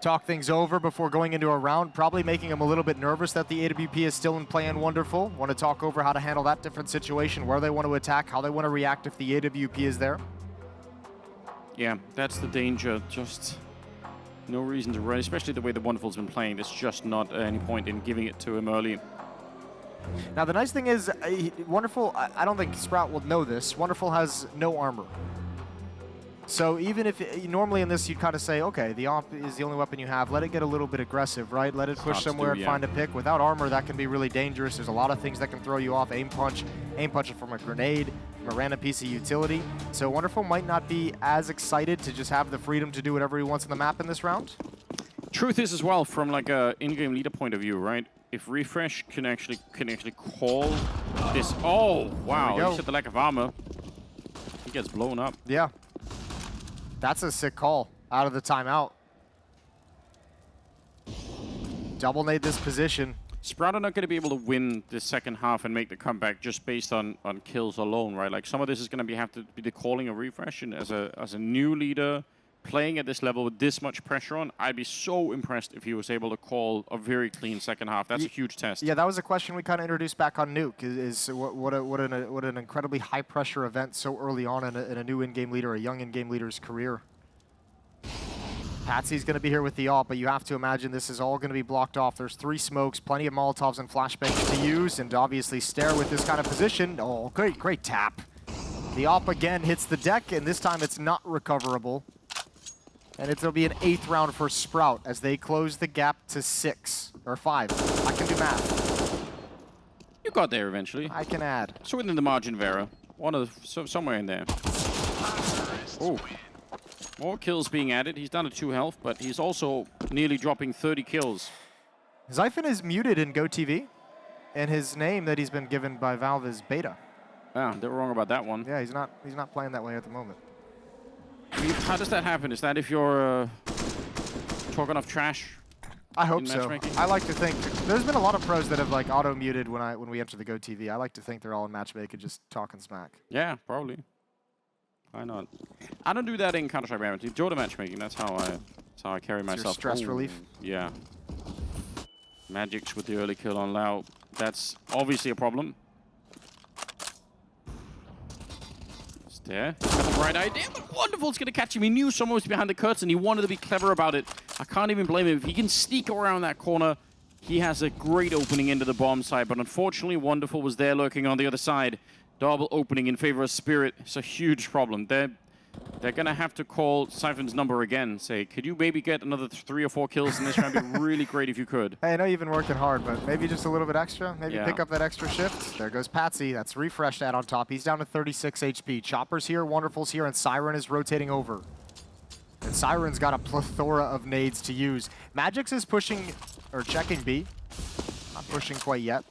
Talk things over before going into a round, probably making them a little bit nervous that the AWP is still in play and Wonderful. Want to talk over how to handle that different situation, where they want to attack, how they want to react if the AWP is there. Yeah, that's the danger. Just no reason to run, especially the way the Wonderful's been playing. There's just not any point in giving it to him early. Now, the nice thing is, Wonderful, I don't think Sprout will know this. Wonderful has no armor. So even if, normally in this, you'd kind of say, okay, the AWP is the only weapon you have. Let it get a little bit aggressive, right? Let it push somewhere and find a pick. Without armor, that can be really dangerous. There's a lot of things that can throw you off. Aim punch it from a grenade, from a random piece of utility. So Wonderful might not be as excited to just have the freedom to do whatever he wants on the map in this round. Truth is as well, from like a in-game leader point of view, right? If Refresh can actually call this, oh wow! He said the lack of armor, he gets blown up. Yeah, that's a sick call out of the timeout. Double nade this position. Sprout are not going to be able to win this second half and make the comeback just based on kills alone, right? Like some of this is going to have to be the calling of Refresh, and as a new leader playing at this level with this much pressure on, I'd be so impressed if he was able to call a very clean second half. That's a huge test. Yeah, that was a question we kind of introduced back on Nuke. Is what an incredibly high pressure event so early on in a new in-game leader, a young in-game leader's career. Patsy's going to be here with the AWP, but you have to imagine this is all going to be blocked off. There's 3 smokes, plenty of Molotovs and flashbangs to use, and obviously Stare with this kind of position. Oh, great tap. The AWP again hits the deck, and this time it's not recoverable. And it'll be an 8th round for Sprout as they close the gap to 6 or 5. I can do math. You got there eventually. I can add. So within the margin, Vera. Somewhere in there. Oh. More kills being added. He's down to 2 health, but he's also nearly dropping 30 kills. Zyphon is muted in GoTV, and his name that he's been given by Valve is Beta. Ah, they were wrong about that one. Yeah, he's not playing that way at the moment. How does that happen? Is that if you're talking off trash? I hope so. I like to think there's been a lot of pros that have like auto muted when we enter the GoTV. I like to think they're all in matchmaking, just talking smack. Yeah, probably. Why not? I don't do that in Counter-Strike Reality. Jordan matchmaking. That's how I carry myself. Your stress relief. Yeah. Magics with the early kill on Lau. That's obviously a problem. There. Got the right idea, but Wonderful's going to catch him. He knew someone was behind the curtain. He wanted to be clever about it. I can't even blame him. If he can sneak around that corner, he has a great opening into the bomb side. But unfortunately, Wonderful was there lurking on the other side. Double opening in favor of Spirit. It's a huge problem. They're going to have to call Zyphon's number again. Say, could you maybe get another 3 or 4 kills in this round? It'd be really great if you could. Hey, I know you've been working hard, but maybe just a little bit extra. Maybe pick up that extra shift. There goes Patsy. That's refreshed out on top. He's down to 36 HP. Chopper's here, Wonderful's here, and Siren is rotating over. And Siren's got a plethora of nades to use. Magix is pushing, or checking B. Not pushing quite yet.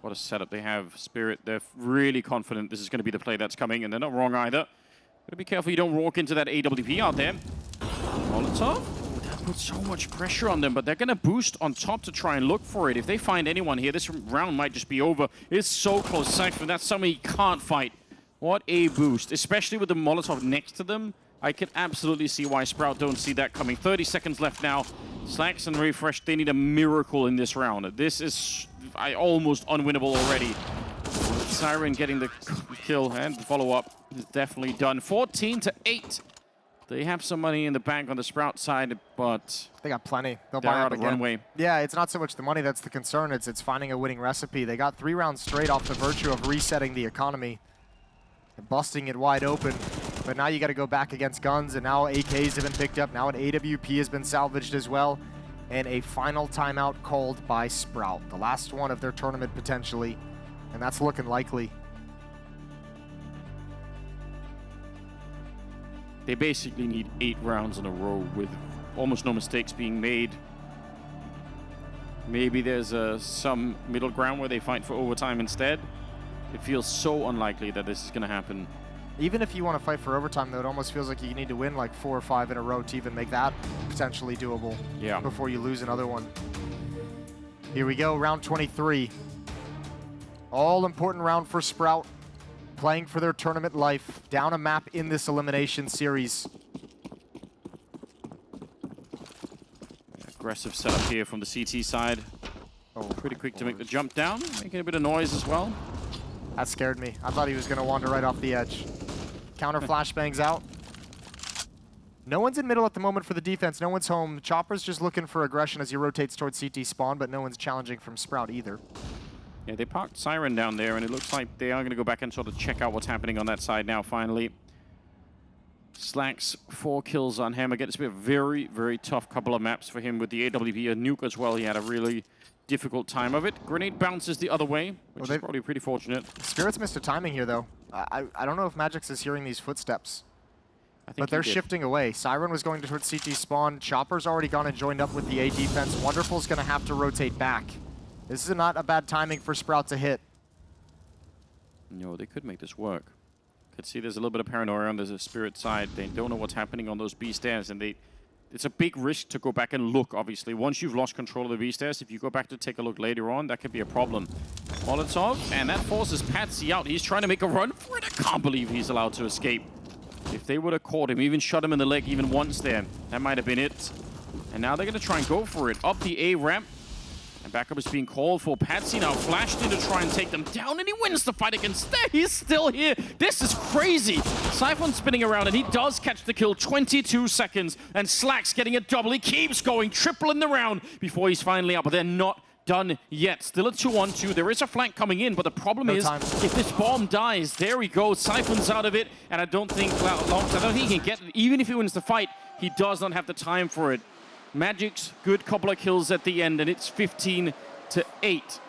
What a setup they have. Spirit, they're really confident this is going to be the play that's coming, and they're not wrong either. Gotta be careful you don't walk into that AWP out there. Molotov? That puts so much pressure on them, but they're going to boost on top to try and look for it. If they find anyone here, this round might just be over. It's so close. Zyphon, that's something he can't fight. What a boost, especially with the Molotov next to them. I can absolutely see why Sprout don't see that coming. 30 seconds left now. Slacks and Refresh, they need a miracle in this round. This is almost unwinnable already. Siren getting the kill and the follow-up is definitely done. 14-8. They have some money in the bank on the Sprout side, but they got plenty. They'll they're buy out up of again. runway. Yeah, it's not so much the money that's the concern. It's finding a winning recipe. They got 3 rounds straight off the virtue of resetting the economy, and busting it wide open. But now you got to go back against guns, and now AKs have been picked up. Now an AWP has been salvaged as well. And a final timeout called by Sprout. The last one of their tournament potentially. And that's looking likely. They basically need 8 rounds in a row with almost no mistakes being made. Maybe there's some middle ground where they fight for overtime instead. It feels so unlikely that this is going to happen. Even if you want to fight for overtime, though, it almost feels like you need to win like 4 or 5 in a row to even make that potentially doable. Yeah. Before you lose another one. Here we go, round 23. All important round for Sprout. Playing for their tournament life. Down a map in this elimination series. Aggressive setup here from the CT side. Oh, pretty quick to make the jump down, making a bit of noise as well. That scared me. I thought he was going to wander right off the edge. Counter flashbangs out. No one's in middle at the moment for the defense. No one's home. Chopper's just looking for aggression as he rotates towards CT spawn, but no one's challenging from Sprout either. Yeah, they parked Siren down there, and it looks like they are going to go back and sort of check out what's happening on that side now, finally. Slacks 4 kills on him. Again, it's been a very, very tough couple of maps for him with the AWP and Nuke as well. He had a really difficult time of it. Grenade bounces the other way, which is probably pretty fortunate. Spirits missed a timing here, though. I don't know if Magix is hearing these footsteps. But they're shifting away. Siren was going towards CT spawn. Chopper's already gone and joined up with the A defense. Wonderful's going to have to rotate back. This is not a bad timing for Sprout to hit. No, they could make this work. Could see there's a little bit of paranoia on the Spirit side. They don't know what's happening on those B stairs, and it's a big risk to go back and look, obviously. Once you've lost control of the B stairs, if you go back to take a look later on, that could be a problem. Molotov, and that forces Patsy out. He's trying to make a run for it. I can't believe he's allowed to escape. If they would have caught him, even shot him in the leg even once there, that might have been it. And now they're going to try and go for it. Up the A ramp. And backup is being called for. Patsy now flashed in to try and take them down, and he wins the fight against them. He's still here. This is crazy. Siphon spinning around, and he does catch the kill. 22 seconds, and Slack's getting a double. He keeps going, triple in the round before he's finally out, but they're not done yet. Still a 2-on-2. There is a flank coming in, but the problem is, if this bomb dies, there we go. Siphon's out of it, and I don't think he can get it. Even if he wins the fight, he does not have the time for it. Magic's good couple of kills at the end, and it's 15-8.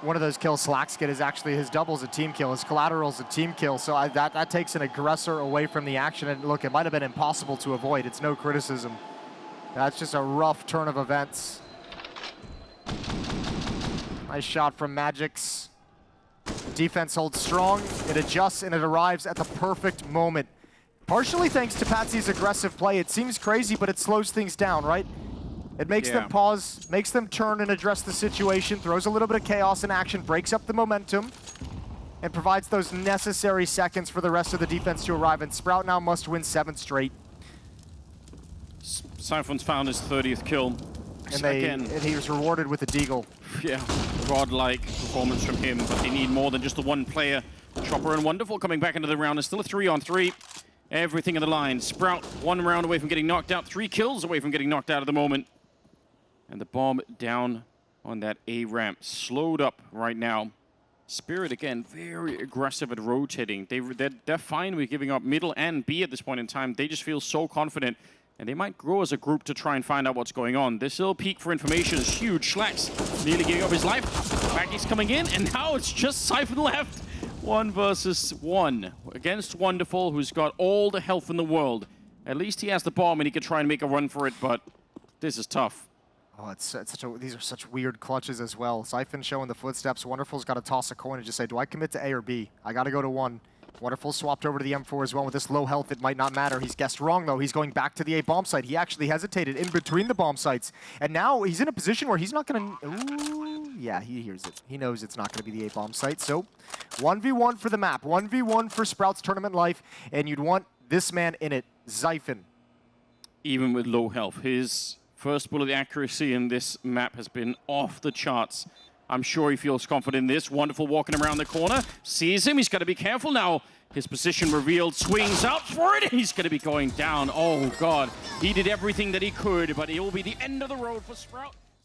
One of those kills Slacks get is actually his double's a team kill. His collateral's a team kill, so that takes an aggressor away from the action. And look, it might have been impossible to avoid. It's no criticism. That's just a rough turn of events. Nice shot from Magix. Defense holds strong. It adjusts, and it arrives at the perfect moment. Partially thanks to Patsy's aggressive play. It seems crazy, but it slows things down, right? It makes them pause, makes them turn and address the situation, throws a little bit of chaos in action, breaks up the momentum, and provides those necessary seconds for the rest of the defense to arrive. And Sprout now must win 7 straight. Siphon's found his 30th kill. And he was rewarded with a deagle. Yeah, godlike performance from him, but they need more than just the one player. Chopper and Wonderful coming back into the round. It's still a 3-on-3. Everything in the line. Sprout 1 round away from getting knocked out, 3 kills away from getting knocked out at the moment. And the bomb down on that A ramp, slowed up right now. Spirit, again, very aggressive at rotating. They're fine with giving up middle and B at this point in time. They just feel so confident, and they might grow as a group to try and find out what's going on. This little peak for information is huge. Slacks nearly giving up his life. Baggy's coming in, and now it's just Siphon left. 1 versus 1 against Wonderful, who's got all the health in the world. At least he has the bomb, and he can try and make a run for it, but this is tough. Oh, these are such weird clutches as well. Siphon showing the footsteps. Wonderful's got to toss a coin and just say, do I commit to A or B? I got to go to 1. Wonderful swapped over to the M4 as well. With this low health, it might not matter. He's guessed wrong, though. He's going back to the A bomb site. He actually hesitated in between the bomb sites. And now he's in a position where he's not going to... Ooh, yeah, he hears it. He knows it's not going to be the A bomb site. So 1v1 for the map. 1v1 for Sprout's tournament life. And you'd want this man in it, Siphon. Even with low health, his first bullet accuracy in this map has been off the charts. I'm sure he feels confident in this. Wonderful walking around the corner. Sees him. He's got to be careful now. His position revealed. Swings out for it. He's going to be going down. Oh, God. He did everything that he could, but it will be the end of the road for Sprout.